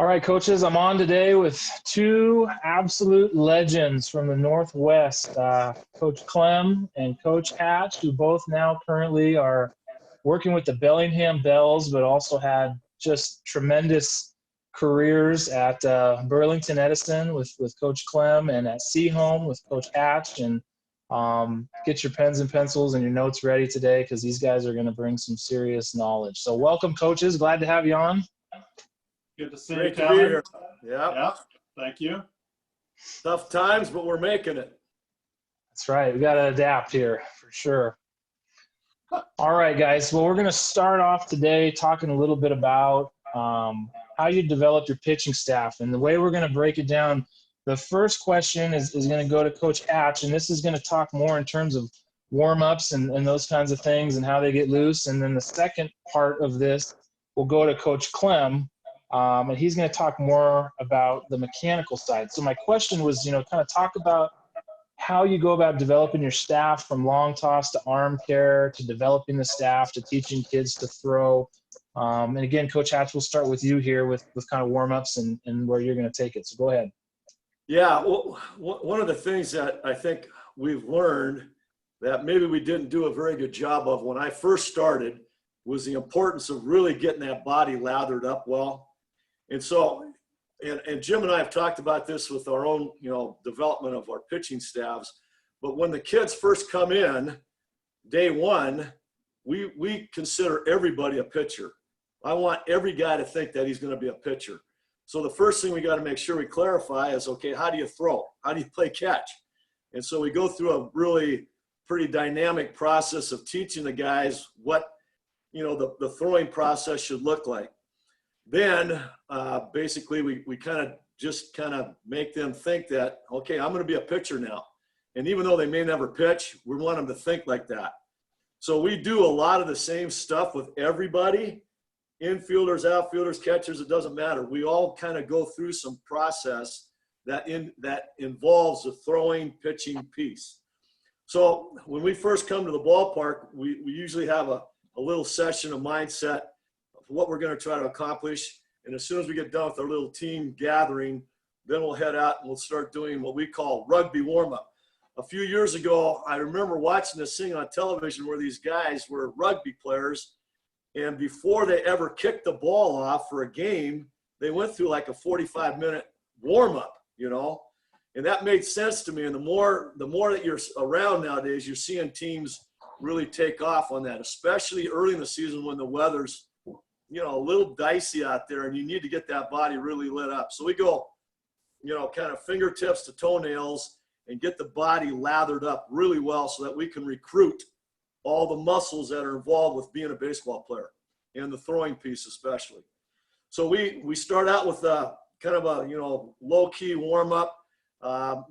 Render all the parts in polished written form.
All right, coaches, I'm on today with two absolute legends from the Northwest, Coach Clem and Coach Hatch, who both now currently are working with the Bellingham Bells, but also had just tremendous careers at Burlington Edison with Coach Clem and at Seahome with Coach Hatch. And get your pens and pencils and your notes ready today because these guys are going to bring some serious knowledge. So welcome, coaches. Glad to have you on. Good to see Great you, to be Kevin. here. Yeah. Thank you. Tough times, but we're making it. That's right. We got to adapt here for sure. All right, guys. Well, we're going to start off today talking a little bit about how you develop your pitching staff. And the way we're going to break it down, the first question is going to go to Coach Hatch, and this is going to talk more in terms of warm-ups and those kinds of things and how they get loose. And then the second part of this will go to Coach Clem, and he's going to talk more about the mechanical side. So my question was, kind of talk about how you go about developing your staff from long toss to arm care to developing the staff to teaching kids to throw. And again, Coach Hatch, we'll start with you here with kind of warm-ups and where you're going to take it. So go ahead. Yeah, well, one of the things that I think we've learned that maybe we didn't do a very good job of when I first started was the importance of really getting that body lathered up well. And so, and Jim and I have talked about this with our own, development of our pitching staffs. But when the kids first come in, day one, we consider everybody a pitcher. I want every guy to think that he's going to be a pitcher. So the first thing we got to make sure we clarify is, okay, how do you throw? How do you play catch? And so we go through a really pretty dynamic process of teaching the guys what, the throwing process should look like. Then basically we kind of make them think that, okay, I'm going to be a pitcher now. And even though they may never pitch, we want them to think like that. So we do a lot of the same stuff with everybody, infielders, outfielders, catchers, it doesn't matter. We all kind of go through some process that involves the throwing, pitching piece. So when we first come to the ballpark, we usually have a little session of mindset of what we're going to try to accomplish. And as soon as we get done with our little team gathering, then we'll head out and we'll start doing what we call rugby warm-up. A few years ago, I remember watching this thing on television where these guys were rugby players, and before they ever kicked the ball off for a game, they went through like a 45-minute warm-up, and that made sense to me. And the more that you're around nowadays, you're seeing teams really take off on that, especially early in the season when the weather's, a little dicey out there and you need to get that body really lit up. So we go, kind of fingertips to toenails and get the body lathered up really well so that we can recruit all the muscles that are involved with being a baseball player and the throwing piece especially. So we start out with kind of a, low-key warm-up.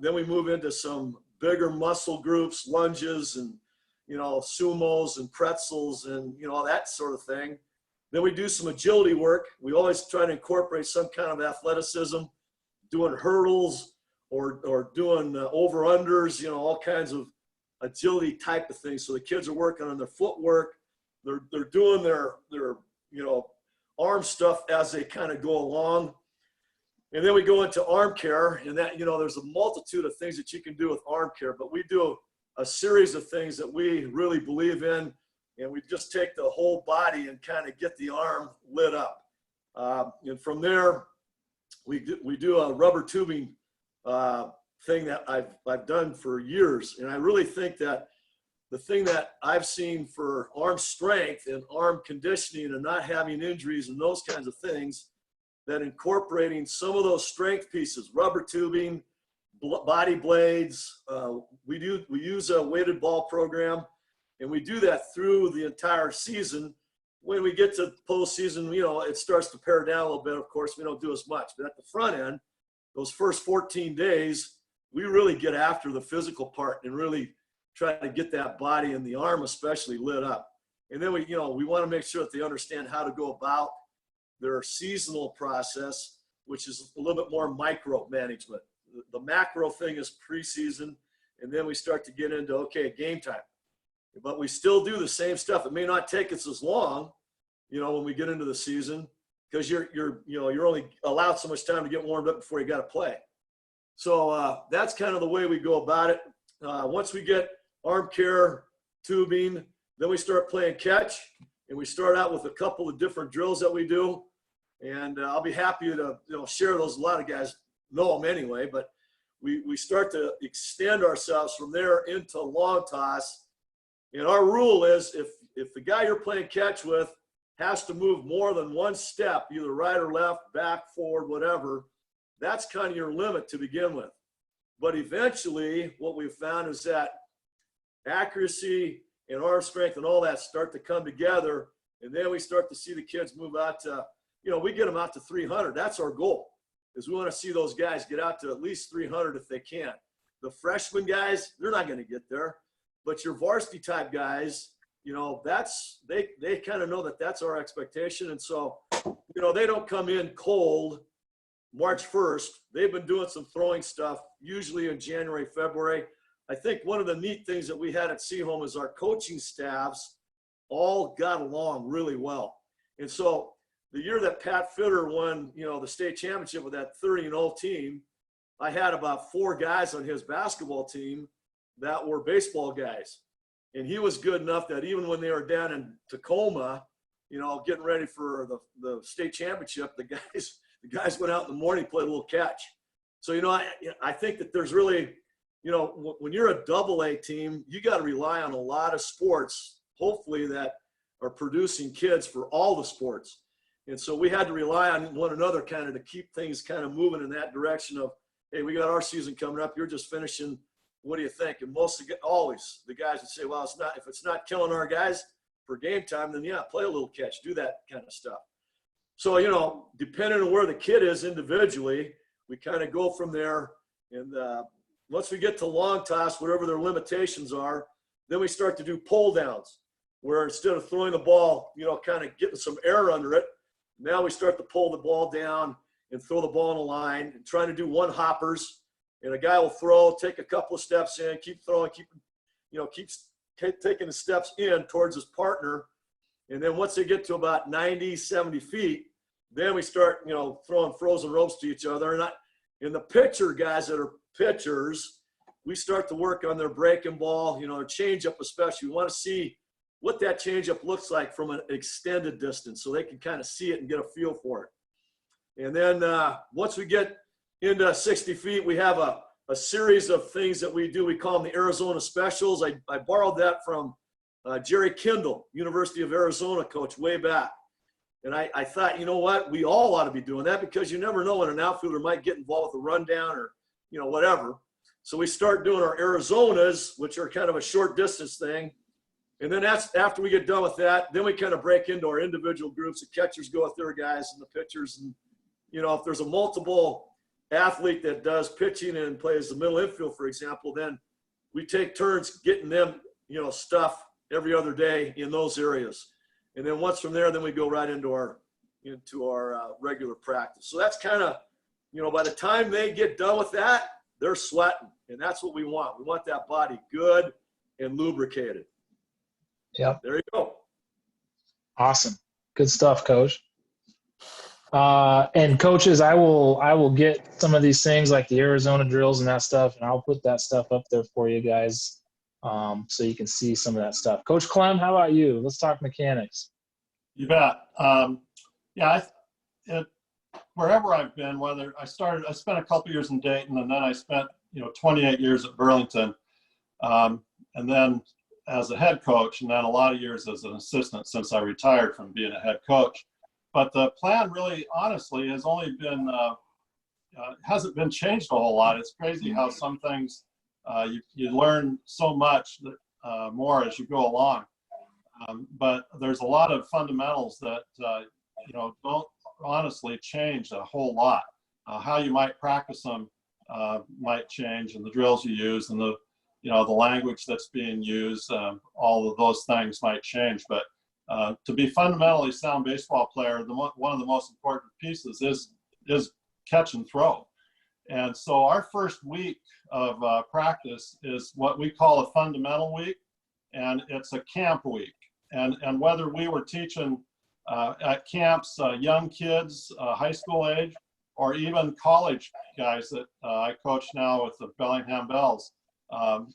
Then we move into some bigger muscle groups, lunges and, sumos and pretzels and, that sort of thing. Then we do some agility work. We always try to incorporate some kind of athleticism, doing hurdles or doing over-unders, all kinds of agility type of things. So the kids are working on their footwork. They're doing their arm stuff as they kind of go along. And then we go into arm care, and that, there's a multitude of things that you can do with arm care, but we do a series of things that we really believe in, and we just take the whole body and kind of get the arm lit up. And from there, we do a rubber tubing thing that I've done for years. And I really think that the thing that I've seen for arm strength and arm conditioning and not having injuries and those kinds of things, that incorporating some of those strength pieces, rubber tubing, body blades, we use a weighted ball program, and we do that through the entire season. When we get to postseason, it starts to pare down a little bit. Of course, we don't do as much, but at the front end, those first 14 days, we really get after the physical part and really try to get that body and the arm especially lit up. And then we want to make sure that they understand how to go about their seasonal process, which is a little bit more micro management. The macro thing is preseason, and then we start to get into, okay, game time. But we still do the same stuff. It may not take us as long, when we get into the season, because you're only allowed so much time to get warmed up before you got to play. So that's kind of the way we go about it. Once we get arm care, tubing, then we start playing catch, and we start out with a couple of different drills that we do. And I'll be happy to share those. A lot of guys know them anyway, but we start to extend ourselves from there into long toss. And our rule is if the guy you're playing catch with has to move more than one step, either right or left, back, forward, whatever, that's kind of your limit to begin with. But eventually what we've found is that accuracy and arm strength and all that start to come together. And then we start to see the kids move out to, we get them out to 300. That's our goal, is we want to see those guys get out to at least 300 if they can. The freshman guys, they're not going to get there. But your varsity type guys, they kind of know that that's our expectation. And so, they don't come in cold March 1st. They've been doing some throwing stuff, usually in January, February. I think one of the neat things that we had at Seaholm is our coaching staffs all got along really well. And so the year that Pat Fitter won, the state championship with that 30-0 team, I had about 4 guys on his basketball team that were baseball guys. And he was good enough that even when they were down in Tacoma, getting ready for the state championship, the guys went out in the morning, played a little catch. So, I think that there's really, when you're a AA team, you got to rely on a lot of sports, hopefully, that are producing kids for all the sports. And so we had to rely on one another kind of to keep things kind of moving in that direction of, hey, we got our season coming up. You're just finishing. What do you think? And always the guys would say, well, if it's not killing our guys for game time, then yeah, play a little catch, do that kind of stuff. So, depending on where the kid is individually, we kind of go from there. And once we get to long toss, whatever their limitations are, then we start to do pull downs, where instead of throwing the ball, kind of getting some air under it, now we start to pull the ball down and throw the ball in a line and trying to do one hoppers. And a guy will throw, take a couple of steps in, keep throwing, keeps taking the steps in towards his partner. And then once they get to about 90, 70 feet, then we start, throwing frozen ropes to each other. And the pitcher guys that are pitchers, we start to work on their breaking ball, their changeup especially. We want to see what that changeup looks like from an extended distance so they can kind of see it and get a feel for it. And then once we get into 60 feet, we have a series of things that we do. We call them the Arizona Specials. I borrowed that from Jerry Kindle, University of Arizona coach, way back. And I thought, what? We all ought to be doing that, because you never know when an outfielder might get involved with a rundown or, whatever. So we start doing our Arizonas, which are kind of a short distance thing. And then after we get done with that, then we kind of break into our individual groups. The catchers go with their guys and the pitchers. And, if there's a multiple athlete that does pitching and plays the middle infield, for example, then we take turns getting them, stuff every other day in those areas. And then once from there, then we go right into our regular practice. So that's kind of, by the time they get done with that, they're sweating. And that's what we want. We want that body good and lubricated. Yep. There you go. Awesome. Good stuff, Coach. And coaches, I will get some of these things like the Arizona drills and that stuff, and I'll put that stuff up there for you guys, so you can see some of that stuff. Coach Clem, how about you? Let's talk mechanics. You bet. Wherever I've been, whether I spent a couple years in Dayton, and then I spent 28 years at Burlington, and then as a head coach, and then a lot of years as an assistant since I retired from being a head coach. But the plan really, honestly, has only been, hasn't been changed a whole lot. It's crazy how some things you learn so much more as you go along. But there's a lot of fundamentals that, don't honestly change a whole lot. How you might practice them might change, and the drills you use, and the language that's being used, all of those things might change. But to be fundamentally sound baseball player, one of the most important pieces is catch and throw. And so our first week of practice is what we call a fundamental week, and it's a camp week. And whether we were teaching at camps, young kids, high school age, or even college guys that I coach now with the Bellingham Bells.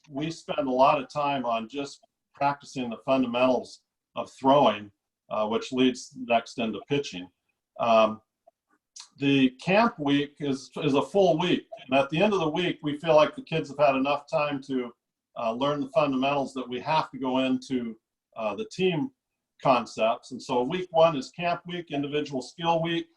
We spend a lot of time on just practicing the fundamentals of throwing, which leads next into pitching. The camp week is a full week. And at the end of the week, we feel like the kids have had enough time to learn the fundamentals that we have to go into the team concepts. And so week one is camp week, individual skill week.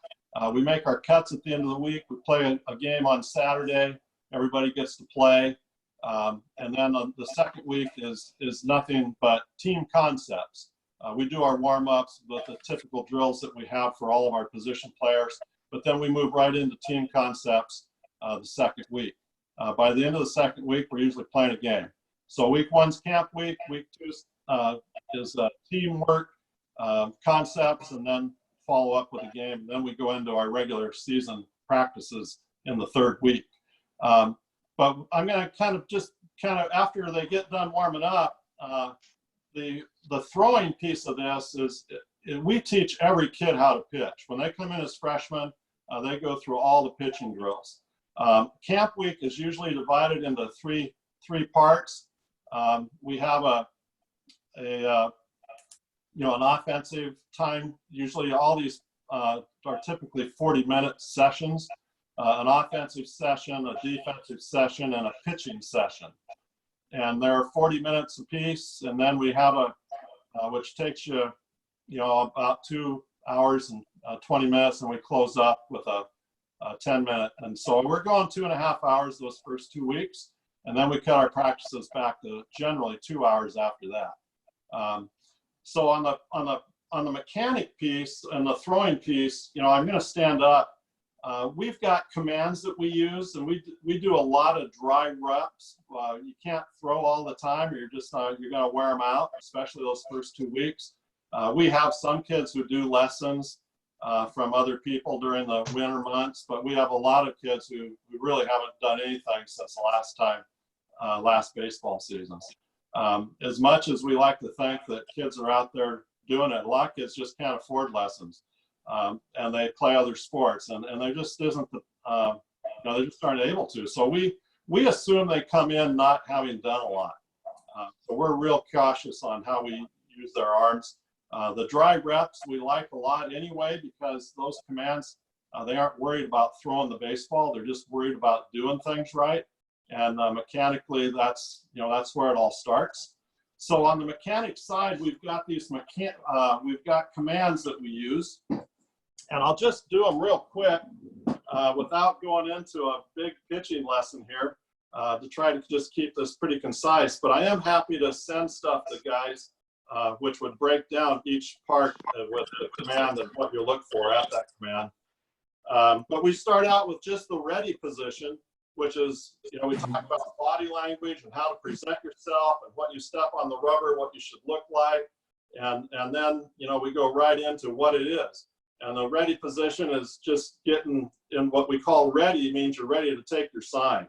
We make our cuts at the end of the week. We play a game on Saturday. Everybody gets to play. And then the second week is nothing but team concepts. We do our warm-ups with the typical drills that we have for all of our position players, but then we move right into team concepts the second week. By the end of the second week, we're usually playing a game. So week one's camp week, week two is teamwork, concepts, and then follow up with a game. Then we go into our regular season practices in the third week. But I'm going to kind of after they get done warming up, the throwing piece of this is we teach every kid how to pitch. When they come in as freshmen, they go through all the pitching drills. Camp week is usually divided into three parts. We have an offensive time. Usually all these are typically 40-minute sessions. An offensive session, a defensive session, and a pitching session. And they're 40 minutes apiece. And then we have which takes you, about 2 hours and 20 minutes, and we close up with a 10-minute. And so we're going 2.5 hours those first 2 weeks, and then we cut our practices back to generally 2 hours after that. So on the mechanic piece and the throwing piece, I'm going to stand up. We've got commands that we use, and we do a lot of dry reps. You can't throw all the time, or you're going to wear them out, especially those first 2 weeks. We have some kids who do lessons from other people during the winter months, but we have a lot of kids who really haven't done anything since the last baseball seasons. As much as we like to think that kids are out there doing it, a lot of kids just can't afford lessons. And they play other sports, and there just isn't they just aren't able to. So we assume they come in not having done a lot. So we're real cautious on how we use their arms. The dry reps we like a lot anyway, because those commands, they aren't worried about throwing the baseball. They're just worried about doing things right. And mechanically, that's where it all starts. So on the mechanic side, we've got we've got commands that we use. And I'll just do them real quick without going into a big pitching lesson here to try to just keep this pretty concise. But I am happy to send stuff to guys which would break down each part with the command and what you look for at that command. But we start out with just the ready position, which is, we talk about body language and how to present yourself and what you step on the rubber, what you should look like. And then, we go right into what it is. And the ready position is just getting in what we call ready, means you're ready to take your sign.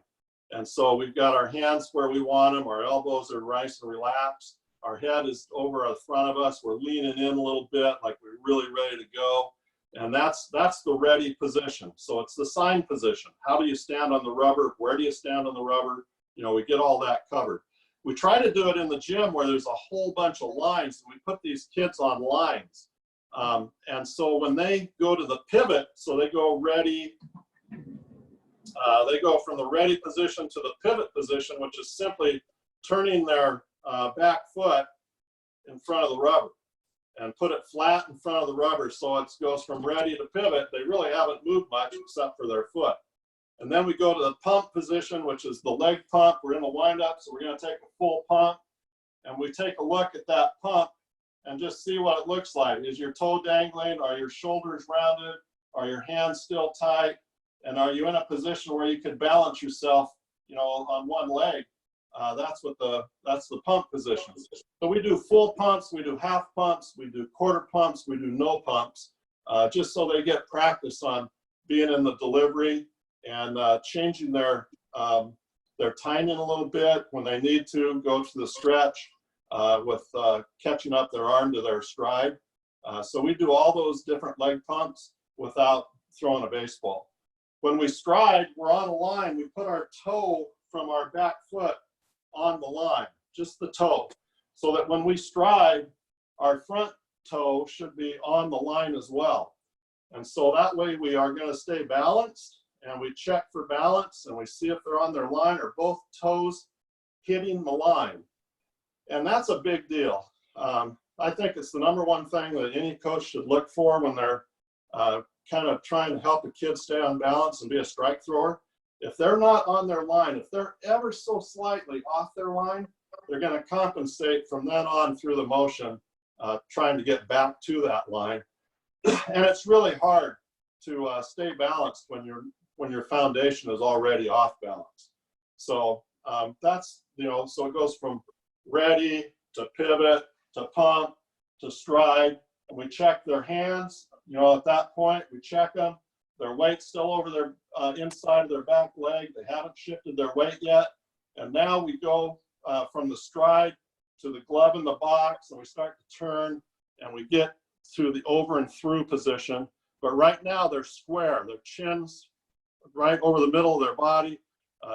And so we've got our hands where we want them, our elbows are nice and relaxed, our head is over in front of us, we're leaning in a little bit like we're really ready to go. And that's the ready position. So it's the sign position. How do you stand on the rubber? Where do you stand on the rubber? We get all that covered. We try to do it in the gym where there's a whole bunch of lines, and we put these kids on lines. And so when they go to the pivot, so they go ready, they go from the ready position to the pivot position, which is simply turning their back foot in front of the rubber and put it flat in front of the rubber. So it goes from ready to pivot. They really haven't moved much except for their foot. And then we go to the pump position, which is the leg pump. We're in the windup, so we're going to take a full pump, and we take a look at that pump and just see what it looks like. Is your toe dangling? Are your shoulders rounded? Are your hands still tight? And are you in a position where you can balance yourself, on one leg? That's the pump position. So we do full pumps, we do half pumps, we do quarter pumps, we do no pumps, just so they get practice on being in the delivery and changing their timing a little bit when they need to go to the stretch with catching up their arm to their stride. So we do all those different leg pumps without throwing a baseball. When we stride, we're on a line. We put our toe from our back foot on the line, just the toe, so that when we stride, our front toe should be on the line as well. And so that way we are going to stay balanced, and we check for balance, and we see if they're on their line or both toes hitting the line. And that's a big deal. I think it's the number one thing that any coach should look for when they're kind of trying to help a kid stay on balance and be a strike thrower. If they're not on their line, if they're ever so slightly off their line, they're going to compensate from then on through the motion, trying to get back to that line. And it's really hard to stay balanced when your foundation is already off balance. So that's, so it goes from ready to pivot to pump to stride. And we check their hands. At that point, we check them. Their weight's still over their inside of their back leg. They haven't shifted their weight yet. And now we go from the stride to the glove in the box, and we start to turn, and we get to the over and through position. But right now they're square. Their chin's right over the middle of their body.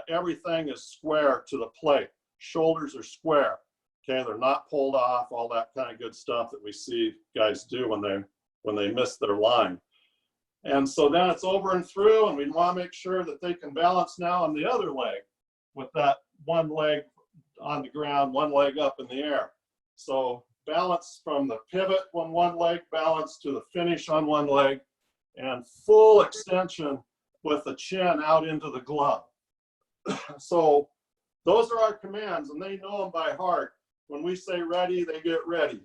Everything is square to the plate. Shoulders are square. Okay, they're not pulled off, all that kind of good stuff that we see guys do when they miss their line. And so then it's over and through, and we want to make sure that they can balance now on the other leg with that one leg on the ground, one leg up in the air. So balance from the pivot on one leg, balance to the finish on one leg, and full extension with the chin out into the glove. So those are our commands, and they know them by heart. When we say ready, they get ready.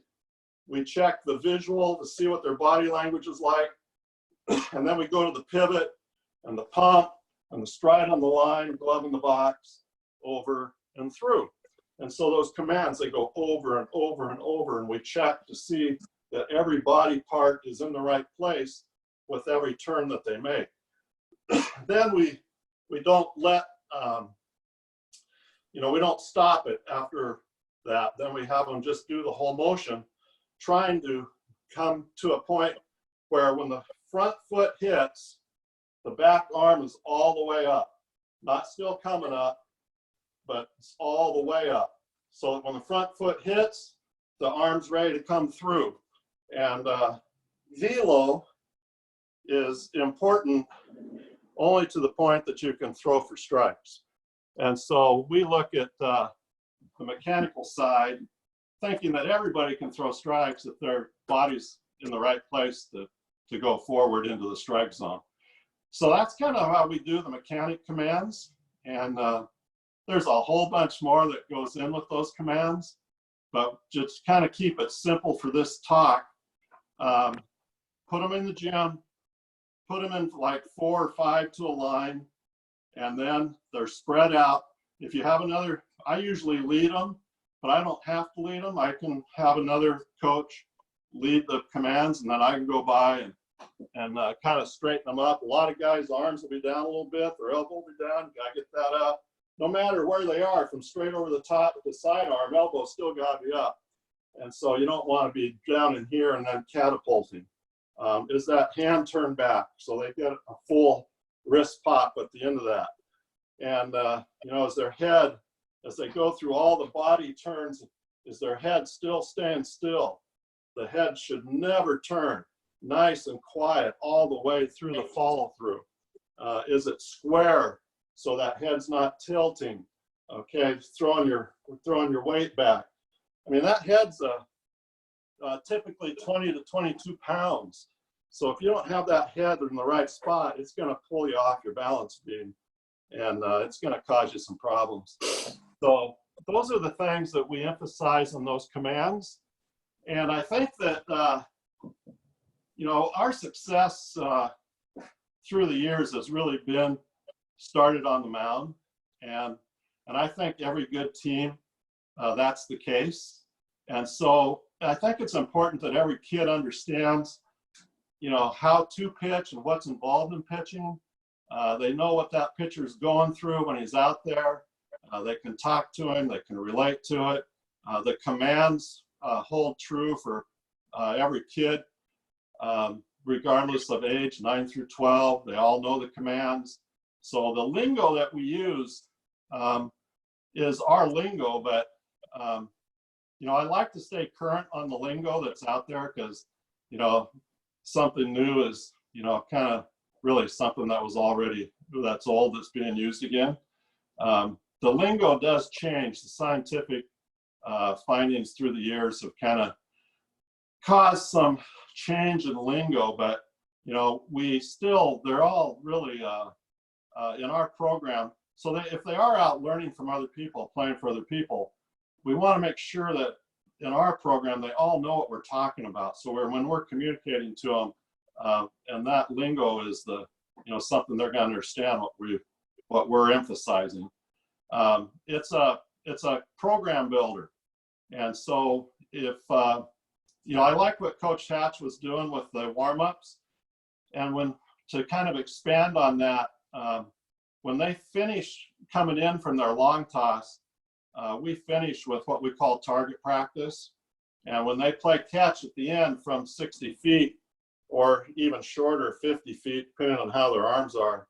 We check the visual to see what their body language is like. And then we go to the pivot and the pump and the stride on the line, glove in the box, over and through. And so those commands, they go over and over and over, and we check to see that every body part is in the right place with every turn that they make. Then we don't let, we don't stop it after that. Then we have them just do the whole motion, trying to come to a point where when the front foot hits, the back arm is all the way up, not still coming up, but it's all the way up. So that when the front foot hits, the arm's ready to come through. And velo is important only to the point that you can throw for strikes. And so we look at the mechanical side, thinking that everybody can throw strikes if their body's in the right place to go forward into the strike zone. So that's kind of how we do the mechanic commands. And there's a whole bunch more that goes in with those commands, but just kind of keep it simple for this talk. Put them in the gym, put them in like 4 or 5 to a line, and then they're spread out. If you have another, I usually lead them, but I don't have to lead them. I can have another coach lead the commands, and then I can go by and kind of straighten them up. A lot of guys' arms will be down a little bit, their elbow will be down, gotta get that up. No matter where they are, from straight over the top to the sidearm, elbow still gotta be up. And so you don't want to be down in here and then catapulting. Is that hand turned back, so they get a full wrist pop at the end of that. And as their head, as they go through all the body turns, is their head still staying still? The head should never turn. Nice and quiet all the way through the follow through. Is it square so that head's not tilting? Okay, throwing your weight back. I mean, that head's typically 20 to 22 pounds. So if you don't have that head in the right spot, it's going to pull you off your balance beam, and it's going to cause you some problems. So those are the things that we emphasize on those commands. And I think that, our success through the years has really been started on the mound. And I think every good team, that's the case. And so I think it's important that every kid understands, how to pitch and what's involved in pitching. They know what that pitcher is going through when he's out there. They can talk to him. They can relate to it. The commands hold true for every kid. regardless of age, 9 through 12. They all know the commands. So the lingo that we use is our lingo, but you know, I like to stay current on the lingo that's out there because, you know, something new is, you know, kind of really something that was already, that's old, that's being used again. The lingo does change. The scientific findings through the years have kind of caused some change in lingo, but, you know, they're all really in our program. So if they are out learning from other people, playing for other people, we want to make sure that in our program, they all know what we're talking about. So when we're communicating to them, and that lingo is the, you know, something they're going to understand what we're emphasizing. It's a program builder. And so if, you know, I like what Coach Hatch was doing with the warm-ups, and to kind of expand on that, when they finish coming in from their long toss, we finish with what we call target practice. And when they play catch at the end from 60 feet or even shorter, 50 feet, depending on how their arms are,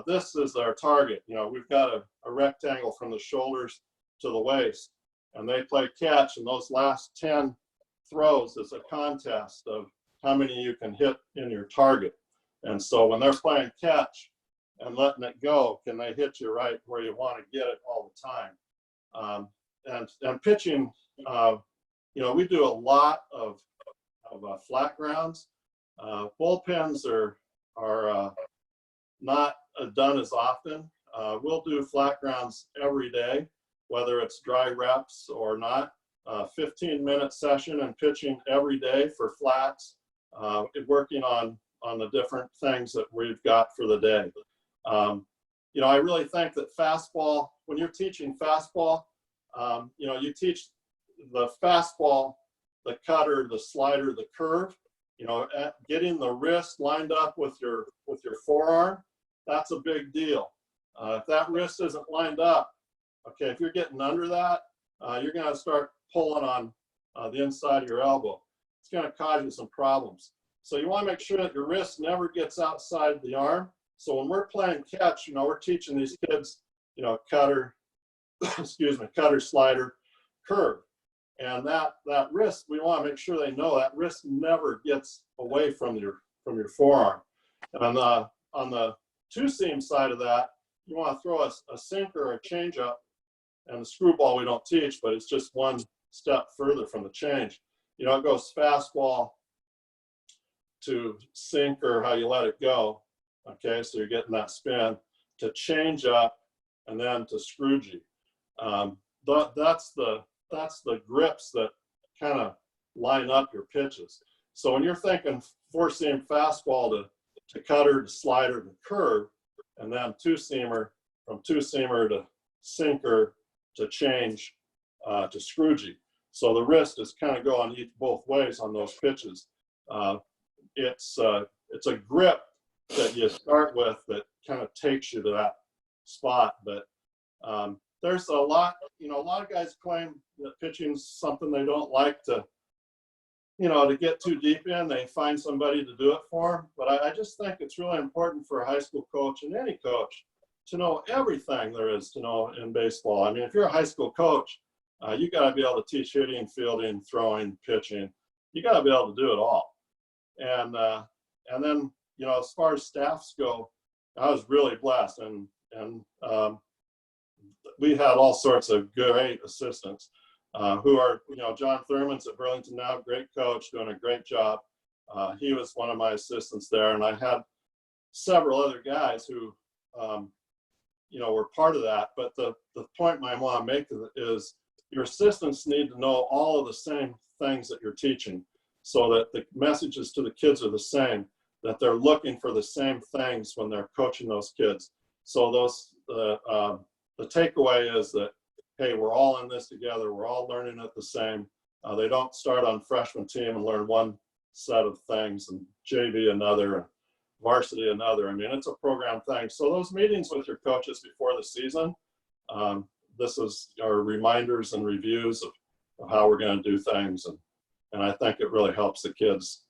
this is their target. You know, we've got a rectangle from the shoulders to the waist, and they play catch, and those last 10 throws is a contest of how many you can hit in your target. And so when they're playing catch and letting it go, can they hit you right where you want to get it all the time? And pitching, you know, we do a lot of flat grounds. Bullpens are not done as often. We'll do flat grounds every day, whether it's dry reps or not. 15-minute session and pitching every day for flats, working on the different things that we've got for the day. You know, I really think that fastball, when you're teaching fastball, you know, you teach the fastball, the cutter, the slider, the curve, you know, getting the wrist lined up with your forearm, that's a big deal. If that wrist isn't lined up, okay, if you're getting under that, you're going to start pulling on the inside of your elbow. It's going to cause you some problems. So you want to make sure that your wrist never gets outside the arm. So when we're playing catch, you know, we're teaching these kids, you know, cutter, excuse me, cutter, slider, curve. And that wrist, we want to make sure they know that wrist never gets away from your forearm. And on the two-seam side of that, you want to throw a sinker or a changeup. And the screwball we don't teach, but it's just one step further from the change. You know, it goes fastball to sinker, how you let it go. Okay, so you're getting that spin, to change up, and then to screwgee. That's the grips that kind of line up your pitches. So when you're thinking four-seam fastball to cutter, to slider, to curve, and then two-seamer, from two-seamer to sinker, to change to screwgee. So the wrist is kind of going both ways on those pitches. It's a grip that you start with that kind of takes you to that spot. But there's a lot, you know, a lot of guys claim that pitching's something they don't like to, you know, to get too deep in. They find somebody to do it for them. But I just think it's really important for a high school coach and any coach to know everything there is to know in baseball. I mean, if you're a high school coach, you got to be able to teach hitting, fielding, throwing, pitching. You got to be able to do it all. And then, you know, as far as staffs go, I was really blessed, and we had all sorts of great assistants who are, you know, John Thurman's at Burlington now, great coach, doing a great job. He was one of my assistants there, and I had several other guys who, you know, were part of that. But the point I want to make is your assistants need to know all of the same things that you're teaching, so that the messages to the kids are the same, that they're looking for the same things when they're coaching those kids. So the takeaway is that, hey, we're all in this together. We're all learning it the same. They don't start on freshman team and learn one set of things and JV another and varsity another. I mean, it's a program thing. So those meetings with your coaches before the season, this is our reminders and reviews of how we're going to do things. And I think it really helps the kids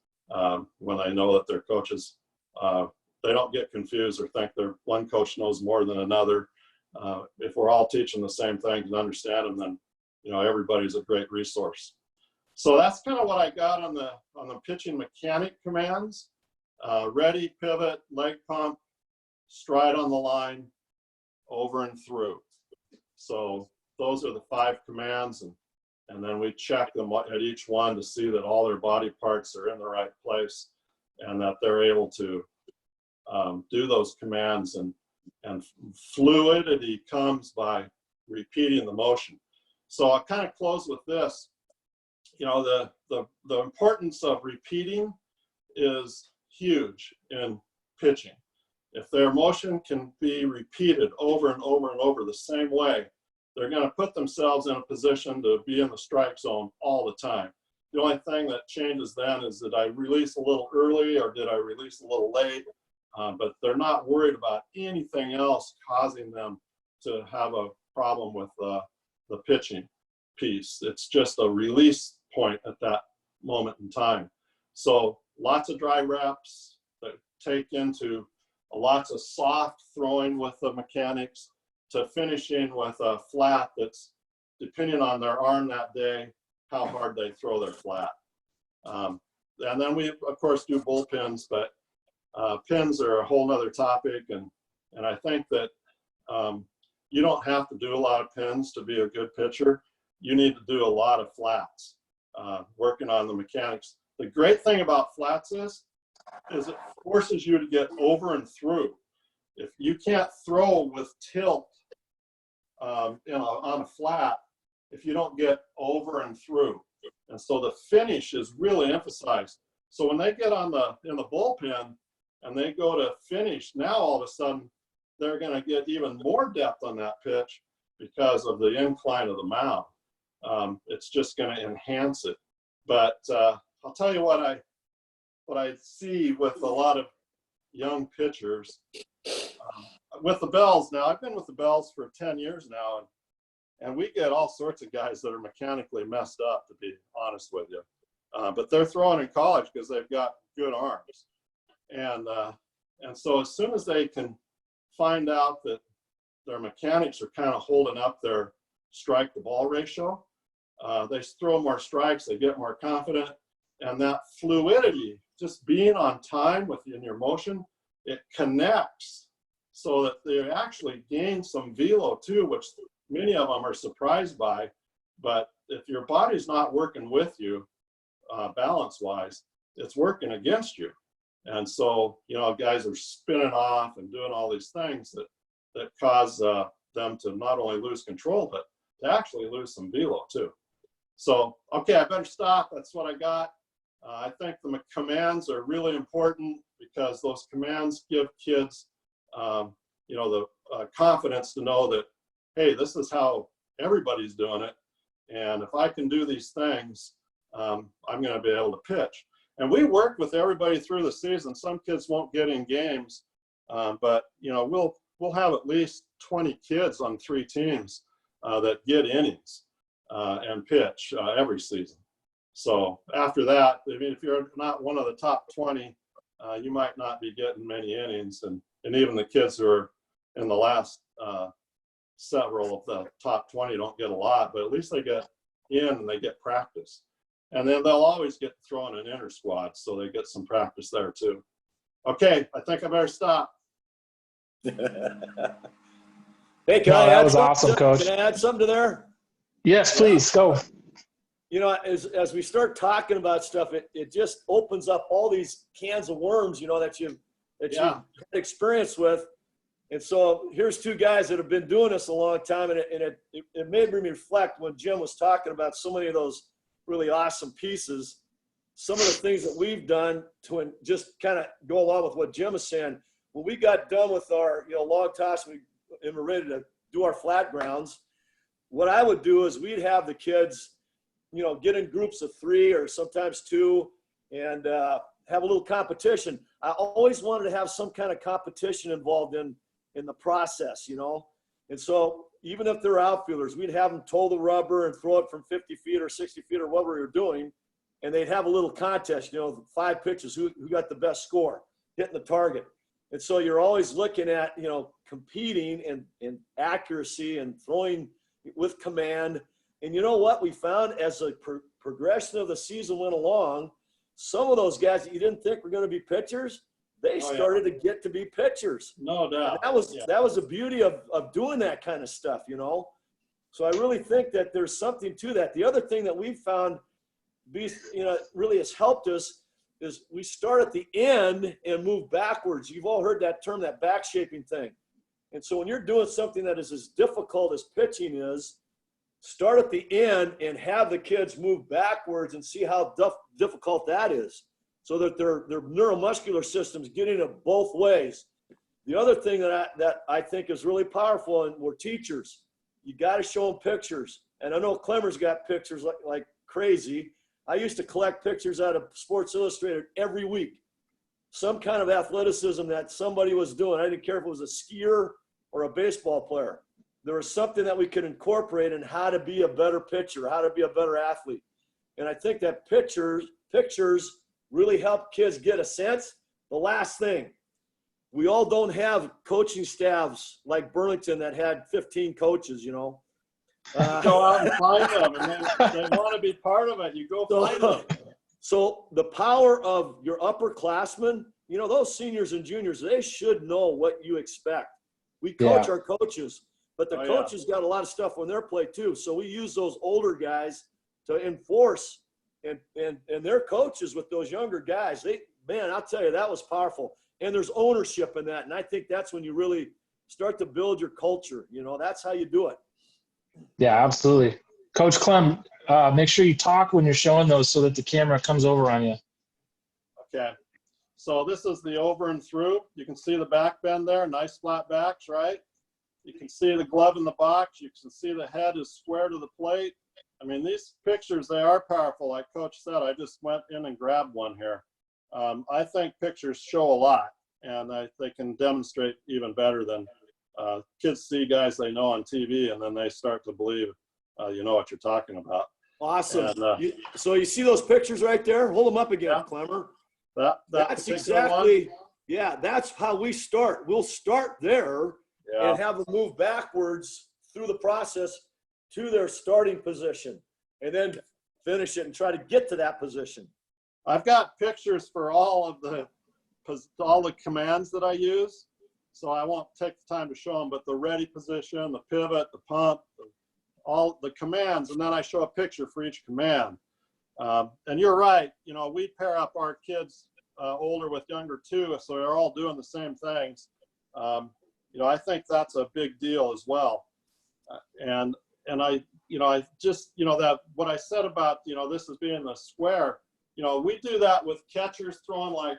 when they know that their coaches, they don't get confused or think one coach knows more than another. If we're all teaching the same thing and understand them, then everybody's a great resource. So that's kind of what I got on the pitching mechanic commands: ready, pivot, leg pump, stride on the line, over and through. So those are the 5 commands, and then we check them at each one to see that all their body parts are in the right place and that they're able to do those commands. And fluidity comes by repeating the motion. So I'll kind of close with this. The importance of repeating is huge in pitching. If their motion can be repeated over and over and over the same way, they're going to put themselves in a position to be in the strike zone all the time. The only thing that changes then is that I release a little early or did I release a little late, but they're not worried about anything else causing them to have a problem with the pitching piece. It's just a release point at that moment in time. So lots of dry reps that take into lots of soft throwing with the mechanics to finishing with a flat that's depending on their arm that day, how hard they throw their flat. And then we, of course, do bullpens, but pins are a whole nother topic. And I think that you don't have to do a lot of pins to be a good pitcher. You need to do a lot of flats, working on the mechanics. The great thing about flats is it forces you to get over and through. If you can't throw with tilt on a flat, if you don't get over and through. And so the finish is really emphasized. So when they get in the bullpen and they go to finish, now all of a sudden they're going to get even more depth on that pitch because of the incline of the mound. It's just going to enhance it. But I'll tell you what I see with a lot of young pitchers. With the Bells now, I've been with the Bells for 10 years now, and we get all sorts of guys that are mechanically messed up, to be honest with you. But they're throwing in college because they've got good arms. And so as soon as they can find out that their mechanics are kind of holding up their strike to ball ratio, they throw more strikes, they get more confident, and that fluidity, just being on time in your motion, it connects so that they actually gain some velo too, which many of them are surprised by. But if your body's not working with you balance-wise, it's working against you. And so, guys are spinning off and doing all these things that cause them to not only lose control, but to actually lose some velo too. So, okay, I better stop. That's what I got. I think the commands are really important because those commands give kids, the confidence to know that, hey, this is how everybody's doing it. And if I can do these things, I'm going to be able to pitch. And we work with everybody through the season. Some kids won't get in games, but we'll have at least 20 kids on 3 teams that get innings and pitch every season. So after that, I mean, if you're not one of the top 20, you might not be getting many innings. And even the kids who are in the last several of the top 20 don't get a lot, but at least they get in and they get practice. And then they'll always get thrown in inter squads, so they get some practice there too. Okay, I think I better stop. Hey, that was awesome, Coach. Can I add something to there? Yes, please, go. As we start talking about stuff, it just opens up all these cans of worms, that you've had experience with. And so here's 2 guys that have been doing this a long time, and it made me reflect when Jim was talking about so many of those really awesome pieces. Some of the things that we've done to just kind of go along with what Jim is saying. When we got done with our long toss and we're ready to do our flat grounds, what I would do is we'd have the kids get in groups of 3 or sometimes 2 and have a little competition. I always wanted to have some kind of competition involved in the process, And so even if they're outfielders, we'd have them toe the rubber and throw it from 50 feet or 60 feet or whatever we were doing. and they'd have a little contest, 5 pitches, who got the best score, hitting the target. And so you're always looking at, competing in accuracy and throwing with command. And you know what we found as a progression of the season went along, some of those guys that you didn't think were going to be pitchers, they started to get to be pitchers. No doubt. And that was the beauty of doing that kind of stuff, So I really think that there's something to that. The other thing that we've found, really has helped us is we start at the end and move backwards. You've all heard that term, that back shaping thing. And so when you're doing something that is as difficult as pitching is, start at the end and have the kids move backwards and see how difficult that is, so that their neuromuscular system's getting it both ways. The other thing that I think is really powerful, and we're teachers, you got to show them pictures. And I know Clemmer's got pictures like crazy. I used to collect pictures out of Sports Illustrated every week. Some kind of athleticism that somebody was doing. I didn't care if it was a skier or a baseball player. There was something that we could incorporate in how to be a better pitcher, how to be a better athlete. And I think that pictures really help kids get a sense. The last thing, we all don't have coaching staffs like Burlington that had 15 coaches, Go out and find them, and they want to be part of it. You go find them. So the power of your upperclassmen, those seniors and juniors, they should know what you expect. We coach our coaches, but the coaches got a lot of stuff on their plate too. So we use those older guys to enforce and their coaches with those younger guys. I'll tell you, that was powerful. And there's ownership in that. And I think that's when you really start to build your culture. That's how you do it. Yeah, absolutely. Coach Clem, make sure you talk when you're showing those so that the camera comes over on you. Okay. So this is the over and through. You can see the back bend there, nice flat backs, right? You can see the glove in the box. You can see the head is square to the plate. I mean, these pictures, they are powerful. Like Coach said, I just went in and grabbed one here. I think pictures show a lot, and they can demonstrate even better than kids see guys they know on TV, and then they start to believe you know what you're talking about. Awesome. And, so you see those pictures right there? Hold them up again, Clemmer. That's exactly one? That's how we start. We'll start there and have them move backwards through the process to their starting position, and then finish it and try to get to that position. I've got pictures for all the commands that I use, so I won't take the time to show them, but the ready position, the pivot, the pump, all the commands, and then I show a picture for each command. And you're right, we pair up our kids older with younger too, so they're all doing the same things. I think that's a big deal as well. And I just, that what I said about, this is being the square, we do that with catchers throwing like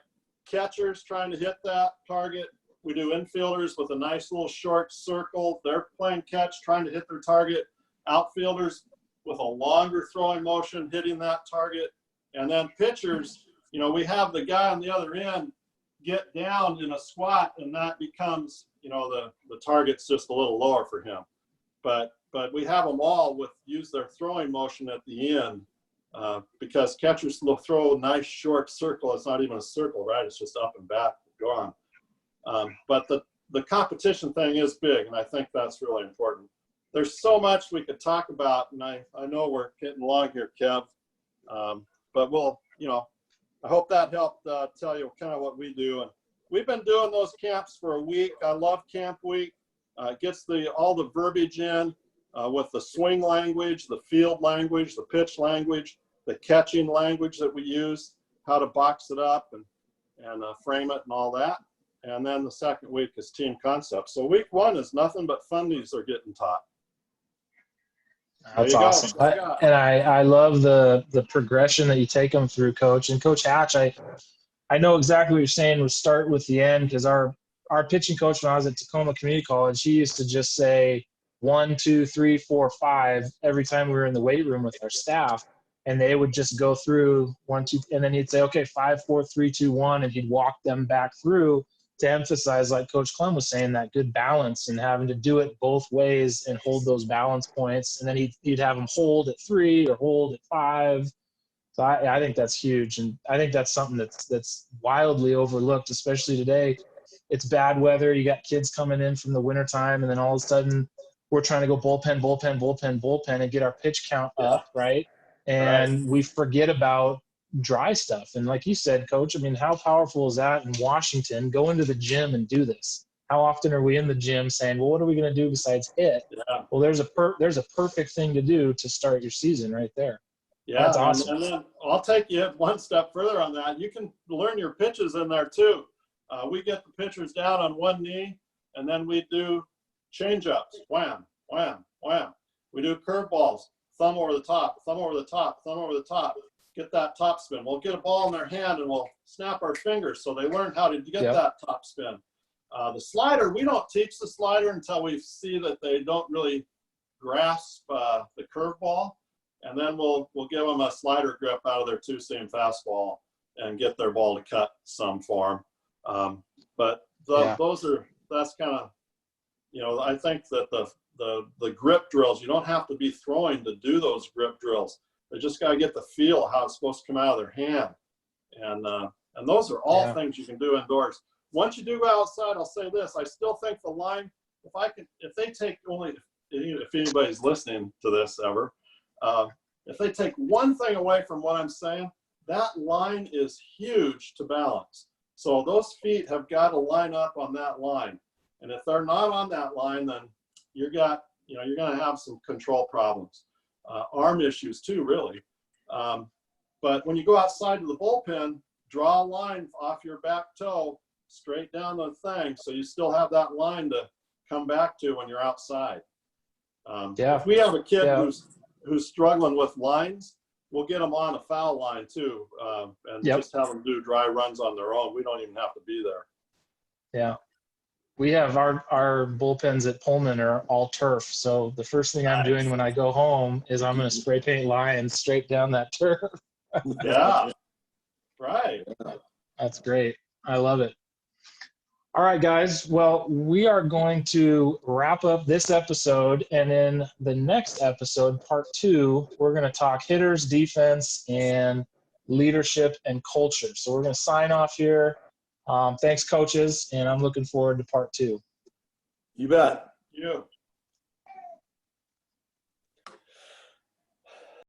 catchers trying to hit that target. We do infielders with a nice little short circle. They're playing catch, trying to hit their target. Outfielders with a longer throwing motion, hitting that target. And then pitchers, we have the guy on the other end get down in a squat, and that becomes, the target's just a little lower for him. But we have them all use their throwing motion at the end, because catchers will throw a nice short circle. It's not even a circle, right? It's just up and back, gone. But the competition thing is big, and I think that's really important. There's so much we could talk about, and I know we're getting along here, Kev. But we'll, I hope that helped tell you kind of what we do. And we've been doing those camps for a week. I love Camp Week. It gets all the verbiage in with the swing language, the field language, the pitch language, the catching language that we use, how to box it up and frame it and all that. And then the second week is team concepts. So week one is nothing but fundies are getting taught. That's awesome. I love the progression that you take them through, Coach. And Coach Hatch, I know exactly what you're saying. We start with the end, because our pitching coach when I was at Tacoma Community College, he used to just say 1, 2, 3, 4, 5 every time we were in the weight room with our staff, and they would just go through 1, 2, and then he'd say, okay, 5, 4, 3, 2, 1, and he'd walk them back through to emphasize, like Coach Clem was saying, that good balance and having to do it both ways and hold those balance points. And then he'd have them hold at 3 or hold at 5. So So I think that's huge, and I think that's something that's wildly overlooked, especially today. It's bad weather. You got kids coming in from the wintertime, and then all of a sudden we're trying to go bullpen, bullpen, bullpen, bullpen, and get our pitch count up, right? And we forget about dry stuff. And like you said, Coach, I mean, how powerful is that in Washington? Go into the gym and do this. How often are we in the gym saying, well, what are we going to do besides hit? Yeah. Well, there's a perfect thing to do to start your season right there. Yeah, That's awesome. And then I'll take you one step further on that. You can learn your pitches in there too. We get the pitchers down on one knee, and then we do change-ups. Wham, wham, wham. We do curveballs. Thumb over the top, thumb over the top, thumb over the top. Get that top spin. We'll get a ball in their hand, and we'll snap our fingers so they learn how to get that top spin. The slider, we don't teach the slider until we see that they don't really grasp the curveball. And then we'll give them a slider grip out of their two-seam fastball and get their ball to cut some for them. That's kind of, I think that the grip drills, you don't have to be throwing to do those grip drills. They just got to get the feel of how it's supposed to come out of their hand. And those are all things you can do indoors. Once you do go outside, I'll say this, I still think the line, if they take only, if anybody's listening to this ever, if they take one thing away from what I'm saying, that line is huge to balance. So those feet have got to line up on that line. And if they're not on that line, then you're going to have some control problems. Arm issues too, really. But when you go outside to the bullpen, draw a line off your back toe, straight down the thing, so you still have that line to come back to when you're outside. If we have a kid who's struggling with lines, we'll get them on a foul line too, and just have them do dry runs on their own. We don't even have to be there. Yeah. We have our bullpens at Pullman are all turf. So the first thing I'm doing when I go home is I'm going to spray paint lines straight down that turf. Yeah. Right. That's great. I love it. All right, guys. Well, we are going to wrap up this episode, and in the next episode, part 2, we're going to talk hitters, defense, and leadership and culture. So we're going to sign off here. Thanks, coaches, and I'm looking forward to part 2. You bet. You.